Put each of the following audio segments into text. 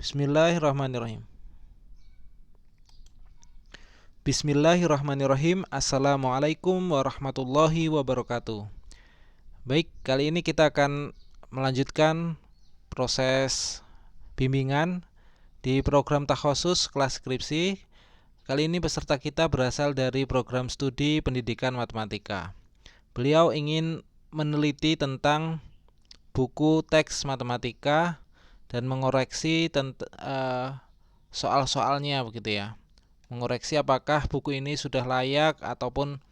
Bismillahirrahmanirrahim. Bismillahirrahmanirrahim. Assalamualaikum warahmatullahi wabarakatuh. Baik, kali ini kita akan melanjutkan proses bimbingan di program takhusus kelas skripsi. Kali ini peserta kita berasal dari program studi pendidikan matematika. Beliau ingin meneliti tentang buku teks matematika dan mengoreksi soal-soalnya begitu ya. Mengoreksi apakah buku ini sudah layak ataupun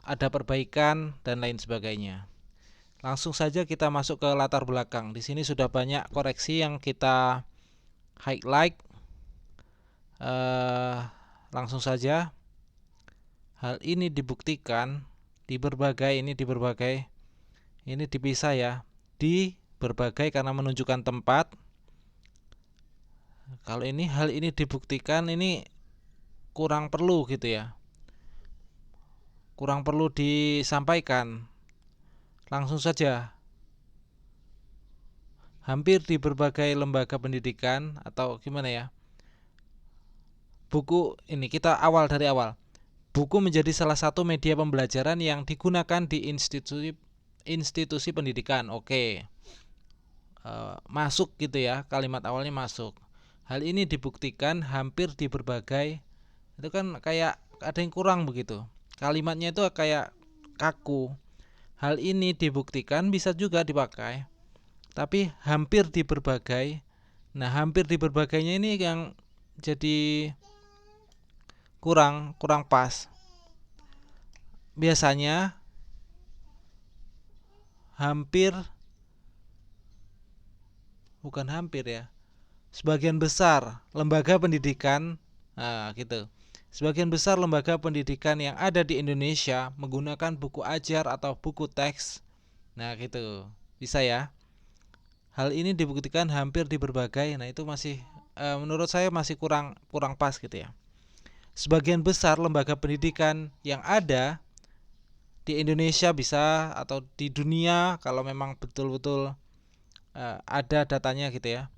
ada perbaikan dan lain sebagainya. Langsung saja kita masuk ke latar belakang. Di sini sudah banyak koreksi yang kita highlight. Langsung saja. Hal ini dibuktikan di berbagai ini dipisah ya. Di berbagai karena menunjukkan tempat. Kalau hal ini dibuktikan, ini kurang perlu gitu ya. Kurang perlu disampaikan. Langsung saja. Hampir di berbagai lembaga pendidikan atau gimana ya. Buku ini kita dari awal. Buku menjadi salah satu media pembelajaran yang digunakan di institusi pendidikan. Oke. Masuk gitu ya, kalimat awalnya masuk. Hal ini dibuktikan hampir di berbagai, itu kan kayak ada yang kurang begitu, kalimatnya itu kayak kaku. Hal ini dibuktikan bisa juga dipakai, tapi hampir di berbagai. Nah, hampir di berbagainya ini yang jadi kurang pas. Biasanya sebagian besar lembaga pendidikan, gitu. Sebagian besar lembaga pendidikan yang ada di Indonesia menggunakan buku ajar atau buku teks. Nah, gitu. Bisa ya. Hal ini dibuktikan hampir di berbagai. Nah, itu masih menurut saya masih kurang pas gitu ya. Sebagian besar lembaga pendidikan yang ada di Indonesia bisa atau di dunia kalau memang betul-betul ada datanya gitu ya.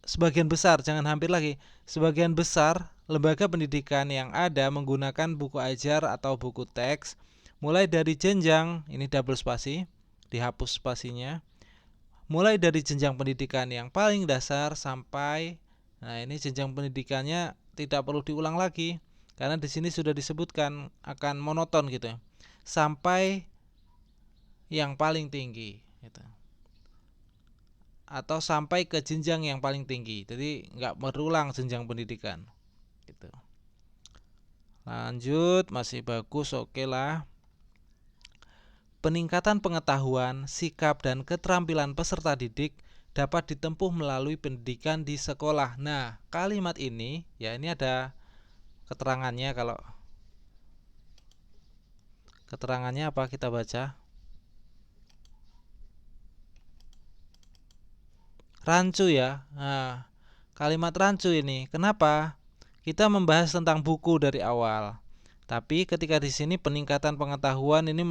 Sebagian besar, jangan hampir lagi. Sebagian besar lembaga pendidikan yang ada menggunakan buku ajar atau buku teks mulai dari jenjang, ini double spasi, dihapus spasinya. Mulai dari jenjang pendidikan yang paling dasar sampai, nah ini jenjang pendidikannya tidak perlu diulang lagi karena di sini sudah disebutkan akan monoton gitu ya. Sampai yang paling tinggi gitu. Atau sampai ke jenjang yang paling tinggi. Jadi nggak berulang jenjang pendidikan gitu. Lanjut, masih bagus, oke lah. Peningkatan pengetahuan, sikap, dan keterampilan peserta didik dapat ditempuh melalui pendidikan di sekolah. Nah, kalimat ini ya, ini ada keterangannya. Kalau keterangannya apa kita baca? Rancu ya. Nah, kalimat rancu ini kenapa? Kita membahas tentang buku dari awal. Tapi ketika di sini peningkatan pengetahuan ini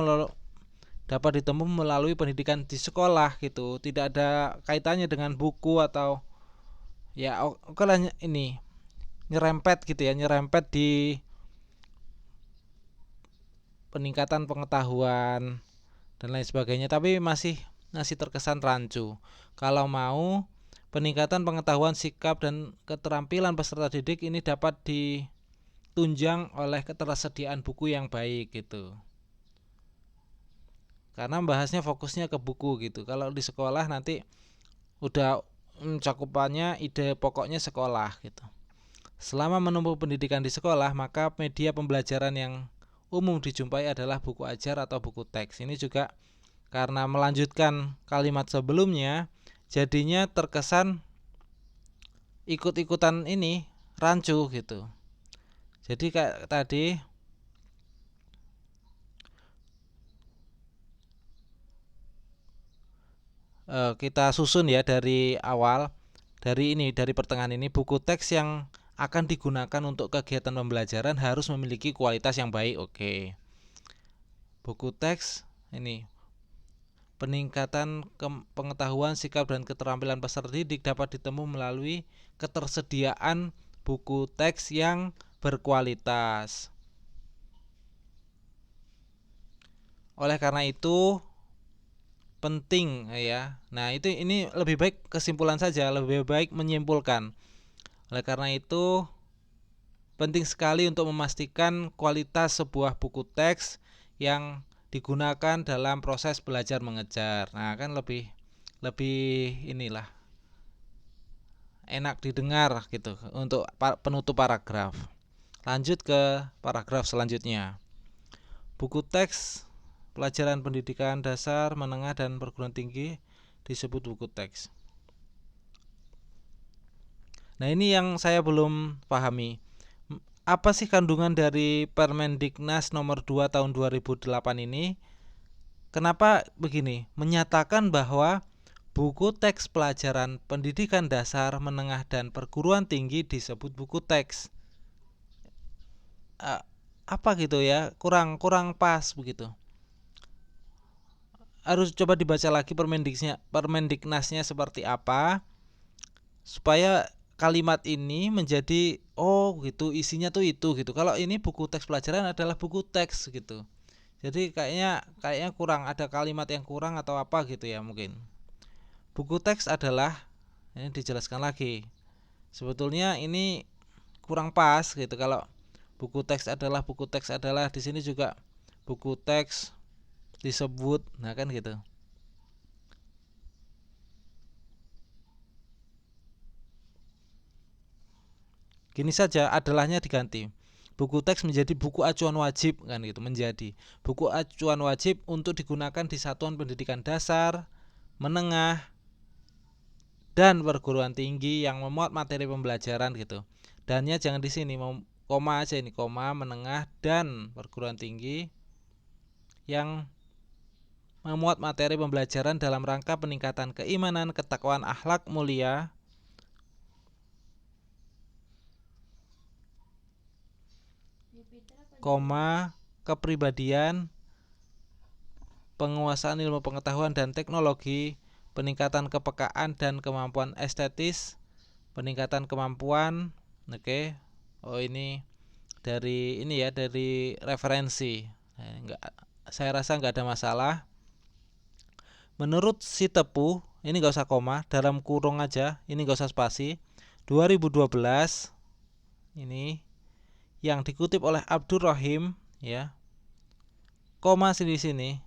dapat ditempuh melalui pendidikan di sekolah gitu. Tidak ada kaitannya dengan buku atau ya oke lah, ini nyerempet gitu ya, nyerempet di peningkatan pengetahuan dan lain sebagainya, tapi masih terkesan rancu. Kalau mau peningkatan pengetahuan, sikap, dan keterampilan peserta didik ini dapat ditunjang oleh ketersediaan buku yang baik gitu. Karena bahasnya fokusnya ke buku gitu. Kalau di sekolah nanti udah cakupannya ide pokoknya sekolah gitu. Selama menempuh pendidikan di sekolah, maka media pembelajaran yang umum dijumpai adalah buku ajar atau buku teks. Ini juga karena melanjutkan kalimat sebelumnya, jadinya terkesan ikut-ikutan ini rancu gitu. Jadi kayak tadi kita susun ya dari awal, dari pertengahan ini. Buku teks yang akan digunakan untuk kegiatan pembelajaran harus memiliki kualitas yang baik. Oke. Buku teks ini Peningkatan pengetahuan, sikap, dan keterampilan peserta didik dapat ditempuh melalui ketersediaan buku teks yang berkualitas. Oleh karena itu penting ya. Nah, ini lebih baik kesimpulan saja, lebih baik menyimpulkan. Oleh karena itu penting sekali untuk memastikan kualitas sebuah buku teks yang digunakan dalam proses belajar mengajar. Nah, kan lebih inilah enak didengar gitu untuk penutup paragraf. Lanjut ke paragraf selanjutnya. Buku teks pelajaran pendidikan dasar, menengah, dan perguruan tinggi disebut buku teks. Nah, ini yang saya belum pahami. Apa sih kandungan dari Permendiknas nomor 2 tahun 2008 ini? Kenapa begini? Menyatakan bahwa buku teks pelajaran pendidikan dasar, menengah, dan perguruan tinggi disebut buku teks. Apa gitu ya? Kurang pas begitu. Harus coba dibaca lagi Permendiknasnya seperti apa supaya kalimat ini menjadi gitu, isinya tuh itu gitu. Kalau ini buku teks pelajaran adalah buku teks gitu. Jadi kayaknya kurang, ada kalimat yang kurang atau apa gitu ya mungkin. Buku teks adalah, ini dijelaskan lagi. Sebetulnya ini kurang pas gitu. Kalau buku teks adalah di sini juga buku teks disebut, nah kan gitu. Gini saja, adalahnya diganti. Buku teks menjadi buku acuan wajib kan gitu, menjadi buku acuan wajib untuk digunakan di satuan pendidikan dasar, menengah, dan perguruan tinggi yang memuat materi pembelajaran gitu. Dannya jangan di sini, mau koma aja ini, koma, menengah, dan perguruan tinggi yang memuat materi pembelajaran dalam rangka peningkatan keimanan, ketakwaan, akhlak mulia, koma, kepribadian, penguasaan ilmu pengetahuan dan teknologi, peningkatan kepekaan dan kemampuan estetis, peningkatan kemampuan. Oke. Oh, ini dari referensi. Saya rasa nggak ada masalah. Menurut si Tepuh, ini nggak usah koma, dalam kurung aja, ini nggak usah spasi. 2012 ini yang dikutip oleh Abdur Rahim ya, koma di sini.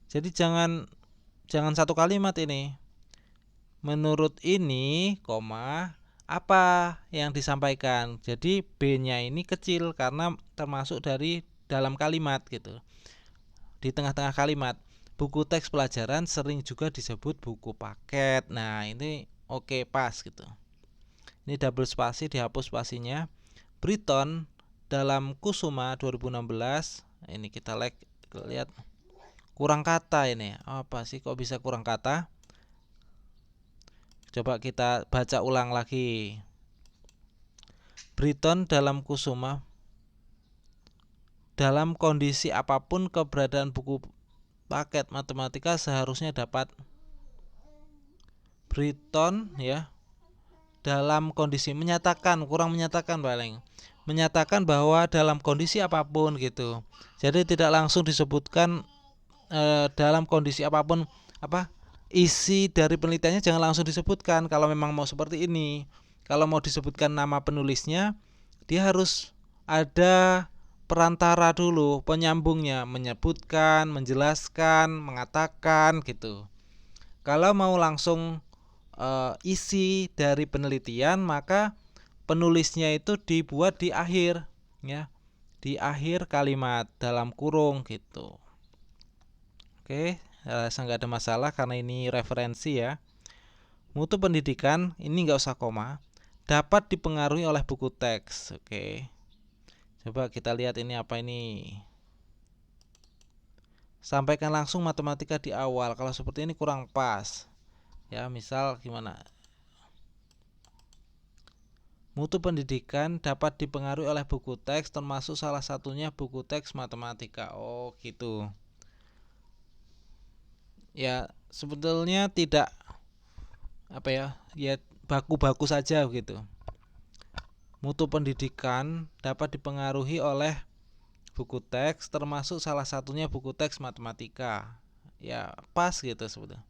Jadi jangan satu kalimat ini. Menurut ini, koma, apa yang disampaikan. Jadi B-nya ini kecil karena termasuk dari dalam kalimat gitu. Di tengah-tengah kalimat. Buku teks pelajaran sering juga disebut buku paket. Nah, ini oke, pas gitu. Ini double spasi, dihapus spasinya. Briton dalam Kusuma 2016, ini kita lihat kurang kata ini. Apa sih kok bisa kurang kata? Coba kita baca ulang lagi. Briton dalam Kusuma, dalam kondisi apapun keberadaan buku paket matematika seharusnya dapat. Briton ya, dalam kondisi menyatakan bahwa dalam kondisi apapun gitu. Jadi tidak langsung disebutkan dalam kondisi apapun, isi dari penelitiannya jangan langsung disebutkan. Kalau memang mau seperti ini, kalau mau disebutkan nama penulisnya, dia harus ada perantara dulu, penyambungnya, menyebutkan, menjelaskan, mengatakan gitu. Kalau mau langsung isi dari penelitian, maka penulisnya itu dibuat di akhir ya, di akhir kalimat dalam kurung gitu. Oke, saya nggak ada masalah karena ini referensi ya. Mutu pendidikan ini nggak usah koma, dapat dipengaruhi oleh buku teks. Oke, coba kita lihat ini apa ini. Sampaikan langsung matematika di awal. Kalau seperti ini kurang pas ya. Misal gimana, mutu pendidikan dapat dipengaruhi oleh buku teks, termasuk salah satunya buku teks matematika. Oh gitu. ya sebetulnya tidak ya baku-baku saja gitu. Mutu pendidikan dapat dipengaruhi oleh buku teks, termasuk salah satunya buku teks matematika. Ya pas gitu sebetulnya.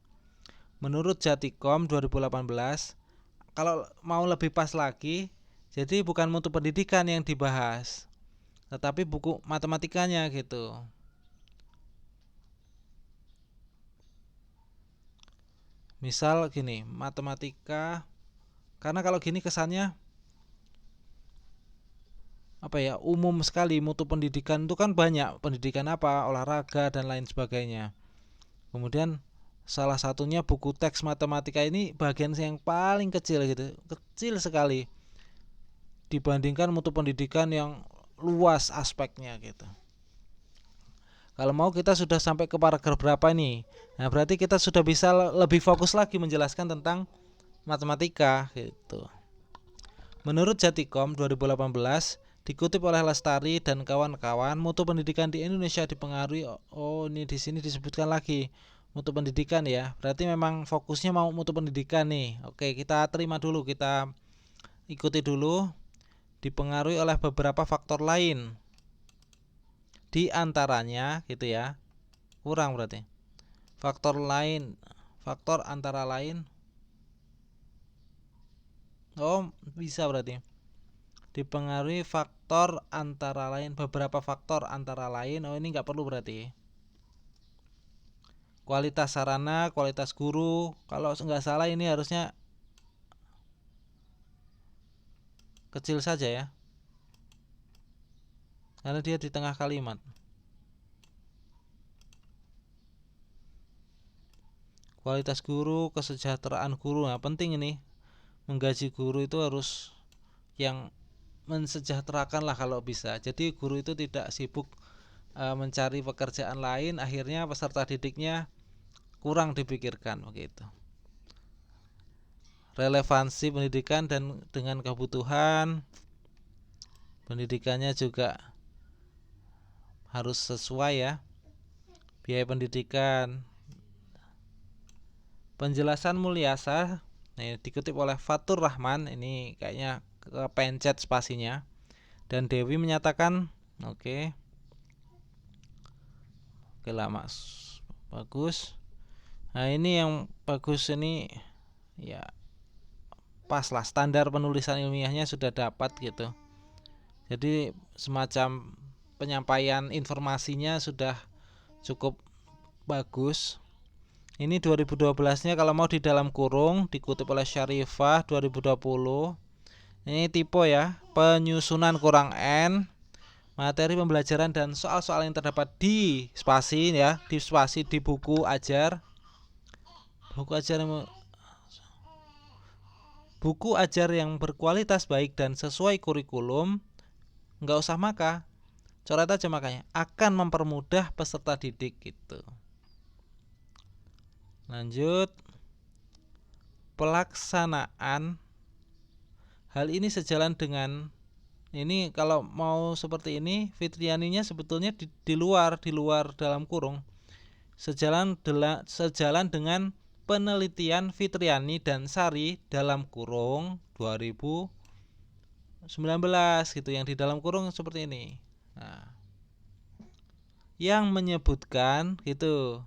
Menurut Jatikom 2018, kalau mau lebih pas lagi, jadi bukan mutu pendidikan yang dibahas, tetapi buku matematikanya gitu. Misal gini, matematika, karena kalau gini kesannya umum sekali. Mutu pendidikan itu kan banyak, pendidikan apa, olahraga dan lain sebagainya. Kemudian salah satunya buku teks matematika ini bagian yang paling kecil gitu, kecil sekali dibandingkan mutu pendidikan yang luas aspeknya gitu. Kalau mau kita sudah sampai ke paragraf berapa nih? Nah, berarti kita sudah bisa lebih fokus lagi menjelaskan tentang matematika gitu. Menurut Jatikom 2018, dikutip oleh Lestari dan kawan-kawan, mutu pendidikan di Indonesia dipengaruhi ini di sini disebutkan lagi mutu pendidikan ya. Berarti memang fokusnya mau mutu pendidikan nih. Oke, kita terima dulu, kita ikuti dulu. Dipengaruhi oleh beberapa faktor lain. Di antaranya gitu ya. Kurang berarti. Faktor antara lain. Oh, bisa berarti. Dipengaruhi faktor antara lain, beberapa faktor antara lain. Oh, ini nggak perlu berarti. Kualitas sarana, kualitas guru. Kalau nggak salah ini harusnya kecil saja ya, karena dia di tengah kalimat. Kualitas guru, kesejahteraan guru. Nah, penting ini. Menggaji guru itu harus yang mensejahterakan lah kalau bisa. Jadi guru itu tidak sibuk mencari pekerjaan lain, akhirnya peserta didiknya kurang dipikirkan begitu. Relevansi pendidikan dan dengan kebutuhan pendidikannya juga harus sesuai ya. Biaya pendidikan. Penjelasan Mulyasa dikutip oleh Fatur Rahman, ini kayaknya kepencet spasinya, dan Dewi menyatakan oke lah mas, bagus. Nah ini yang bagus ini ya pas lah, standar penulisan ilmiahnya sudah dapat gitu. Jadi semacam penyampaian informasinya sudah cukup bagus. Ini 2012-nya kalau mau di dalam kurung, dikutip oleh Syarifah 2020. Ini tipe ya, penyusunan kurang N, materi pembelajaran dan soal-soal yang terdapat di spasi ya, di spasi di buku ajar. Buku ajar yang berkualitas baik dan sesuai kurikulum, nggak usah maka, coret aja makanya, akan mempermudah peserta didik gitu. Lanjut, pelaksanaan hal ini sejalan dengan ini. Kalau mau seperti ini, Fitrianinya sebetulnya di luar dalam kurung. Sejalan dengan penelitian Fitriani dan Sari dalam kurung 2019 gitu, yang di dalam kurung seperti ini. Nah, yang menyebutkan gitu.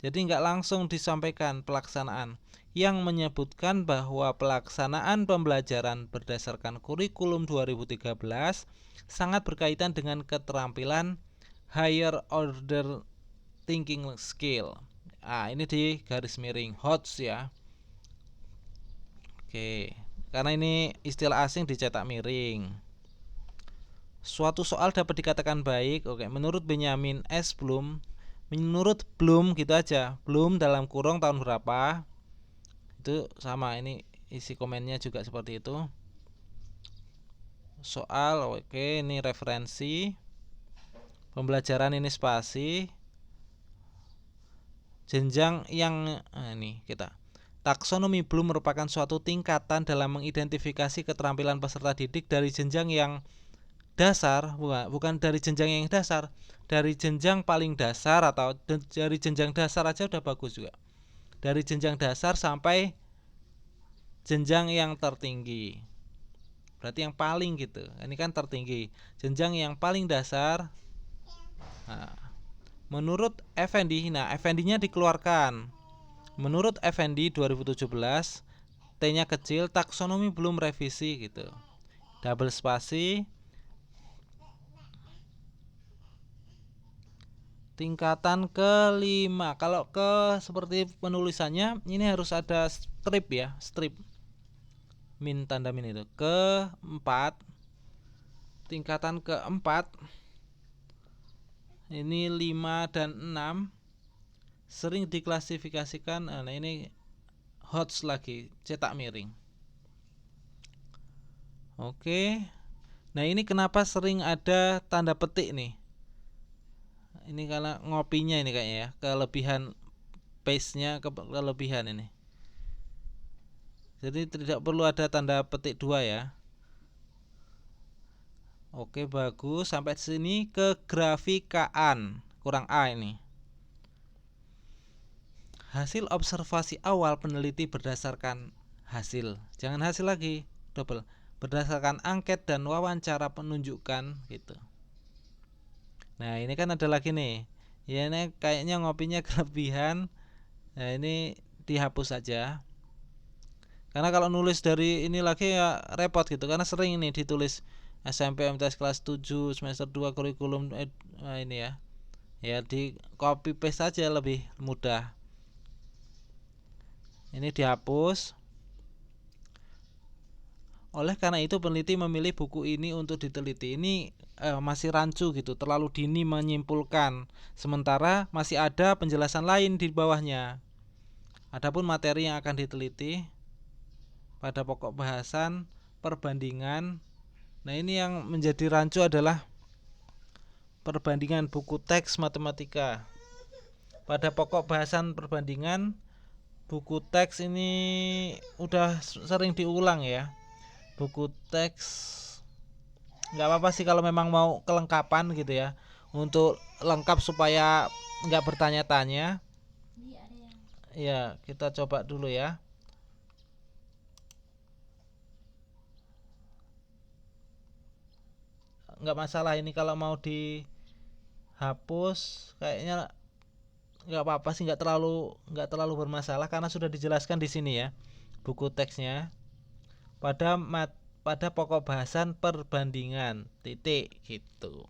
Jadi nggak langsung disampaikan pelaksanaan, yang menyebutkan bahwa pelaksanaan pembelajaran berdasarkan kurikulum 2013 sangat berkaitan dengan keterampilan higher order thinking skill. Ini di garis miring HOTS ya. Oke, karena ini istilah asing dicetak miring. Suatu soal dapat dikatakan baik, menurut Benjamin S. Bloom. Menurut Bloom gitu aja, Bloom dalam kurung tahun berapa, itu sama, ini isi komennya juga seperti itu. Soal ini referensi pembelajaran, ini spasi jenjang yang ini kita. Taksonomi Bloom merupakan suatu tingkatan dalam mengidentifikasi keterampilan peserta didik dari jenjang yang dasar, bukan dari jenjang yang dasar, dari jenjang paling dasar atau dari jenjang dasar aja udah bagus juga. Dari jenjang dasar sampai jenjang yang tertinggi. Berarti yang paling gitu. Ini kan tertinggi. Jenjang yang paling dasar. Nah, menurut Effendi, Effendi-nya dikeluarkan. Menurut Effendi 2017, T-nya kecil, taksonomi belum revisi gitu. Double spasi. Tingkatan kelima. Kalau seperti penulisannya ini harus ada strip ya, strip. Min, tanda min itu. Keempat. Tingkatan keempat. Ini 5 dan 6 sering diklasifikasikan, nah ini HOTS lagi, cetak miring. Oke. Nah, ini kenapa sering ada tanda petik nih? Ini karena ngopinya ini kayaknya ya, kelebihan paste-nya kelebihan ini. Jadi tidak perlu ada tanda petik 2 ya. Oke, bagus. Sampai sini kegrafikaan. Kurang A ini. Hasil observasi awal peneliti berdasarkan hasil. Jangan hasil lagi, double. Berdasarkan angket dan wawancara penunjukan gitu. Nah, ini kan ada lagi nih. Ya, ini kayaknya ngopinya kelebihan. Nah, ini dihapus saja. Karena kalau nulis dari ini lagi ya repot gitu, karena sering ini ditulis SMP MTS kelas 7 semester 2 kurikulum ini ya. Ya di copy paste saja lebih mudah. Ini dihapus. Oleh karena itu peneliti memilih buku ini untuk diteliti. Ini masih rancu gitu, terlalu dini menyimpulkan. Sementara masih ada penjelasan lain di bawahnya. Adapun materi yang akan diteliti pada pokok bahasan perbandingan. Nah, ini yang menjadi rancu adalah perbandingan buku teks matematika. Pada pokok bahasan perbandingan buku teks ini udah sering diulang ya. Buku teks nggak apa-apa sih kalau memang mau kelengkapan gitu ya, untuk lengkap supaya nggak bertanya-tanya. Ya, kita coba dulu ya. Nggak masalah ini kalau mau dihapus, kayaknya nggak apa-apa sih, nggak terlalu bermasalah karena sudah dijelaskan di sini ya buku teksnya pada pokok bahasan perbandingan titik gitu.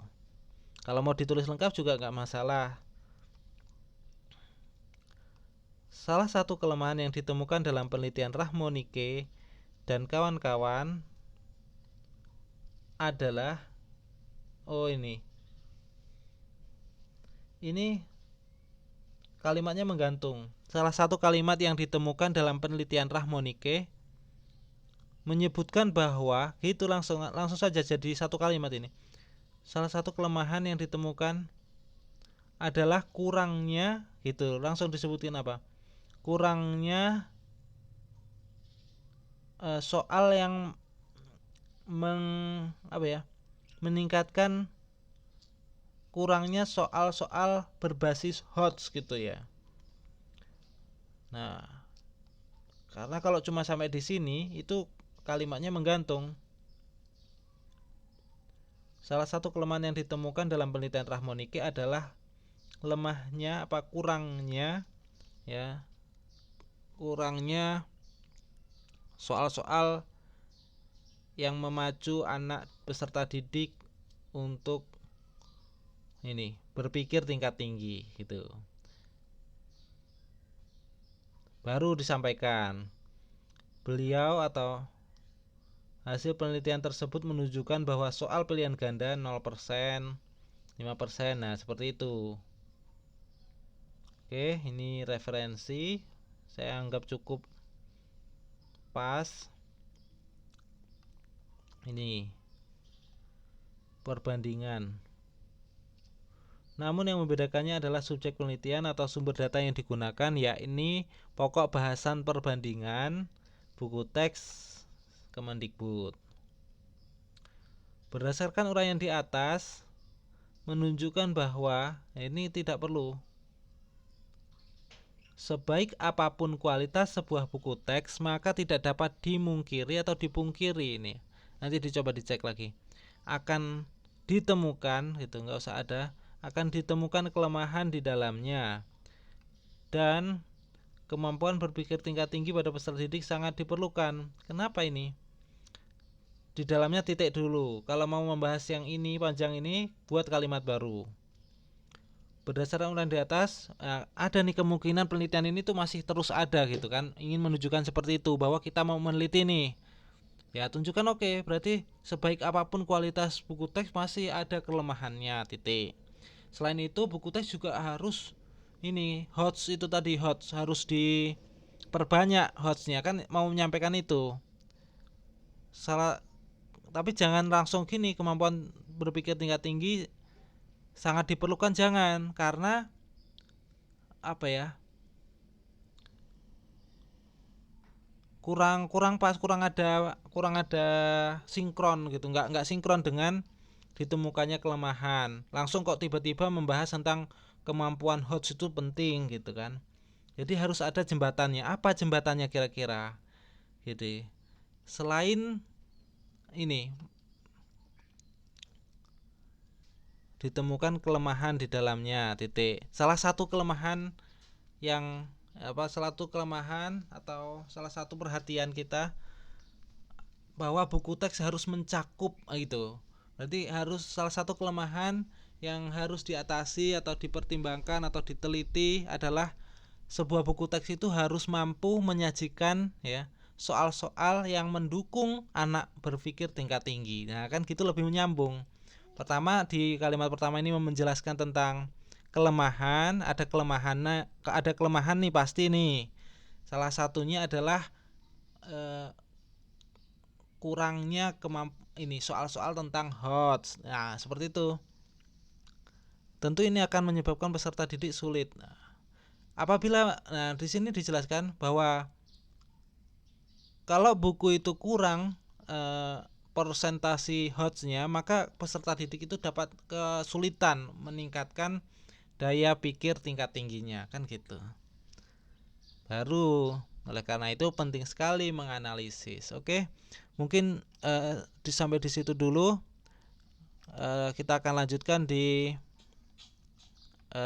Kalau mau ditulis lengkap juga nggak masalah. Salah satu kelemahan yang ditemukan dalam penelitian Rahmonike dan kawan-kawan adalah ini kalimatnya menggantung. Salah satu kalimat yang ditemukan dalam penelitian Rahmonike menyebutkan bahwa itu langsung saja jadi satu kalimat ini. Salah satu kelemahan yang ditemukan adalah kurangnya gitu. Langsung disebutin apa? Kurangnya soal yang meningkatkan, kurangnya soal-soal berbasis HOTS gitu ya. Nah, karena kalau cuma sampai di sini itu kalimatnya menggantung. Salah satu kelemahan yang ditemukan dalam penelitian Rahmonike adalah kurangnya soal-soal yang memacu anak peserta didik untuk berpikir tingkat tinggi gitu. Baru disampaikan beliau atau hasil penelitian tersebut menunjukkan bahwa soal pilihan ganda 0%, 5%, nah seperti itu. Oke, ini referensi saya anggap cukup pas. Ini perbandingan. Namun yang membedakannya adalah subjek penelitian atau sumber data yang digunakan, yakni pokok bahasan perbandingan buku teks Kemendikbud. Berdasarkan uraian di atas menunjukkan bahwa ini tidak perlu. Sebaik apapun kualitas sebuah buku teks, maka tidak dapat dimungkiri atau dipungkiri ini. Nanti dicoba dicek lagi. Akan ditemukan, gitu, nggak usah ada. Akan ditemukan kelemahan di dalamnya. Dan kemampuan berpikir tingkat tinggi pada peserta didik sangat diperlukan. Kenapa ini? Di dalamnya titik dulu. Kalau mau membahas yang ini panjang ini, buat kalimat baru. Berdasarkan uraian di atas, ada nih kemungkinan penelitian ini tuh masih terus ada gitu kan, ingin menunjukkan seperti itu bahwa kita mau meneliti nih. Ya tunjukkan, oke, berarti sebaik apapun kualitas buku teks masih ada kelemahannya, titik. Selain itu buku teks juga harus ini HOTS itu tadi, HOTS harus diperbanyak, HOTS-nya kan mau menyampaikan itu. Tapi jangan langsung gini, kemampuan berpikir tingkat tinggi sangat diperlukan, jangan, karena apa ya, kurang ada sinkron gitu, nggak sinkron dengan ditemukannya kelemahan. Langsung kok tiba-tiba membahas tentang kemampuan HOTS itu penting gitu kan. Jadi harus ada jembatannya. Apa jembatannya kira-kira? Gitu. Selain ini ditemukan kelemahan di dalamnya, titik. Salah satu kelemahan atau salah satu perhatian kita bahwa buku teks harus mencakup gitu. Berarti harus salah satu kelemahan yang harus diatasi atau dipertimbangkan atau diteliti adalah sebuah buku teks itu harus mampu menyajikan ya soal-soal yang mendukung anak berpikir tingkat tinggi. Nah, kan gitu lebih menyambung. Pertama, di kalimat pertama ini menjelaskan tentang kelemahan, ada kelemahan nih pasti nih. Salah satunya adalah kurangnya soal-soal tentang HOTS. Nah, seperti itu. Tentu ini akan menyebabkan peserta didik sulit. Di sini dijelaskan bahwa kalau buku itu kurang persentasi HOTS-nya, maka peserta didik itu dapat kesulitan meningkatkan daya pikir tingkat tingginya, kan gitu. Oleh karena itu penting sekali menganalisis. Oke, mungkin sampai di situ dulu. Kita akan lanjutkan di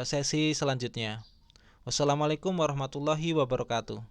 sesi selanjutnya. Wassalamualaikum warahmatullahi wabarakatuh.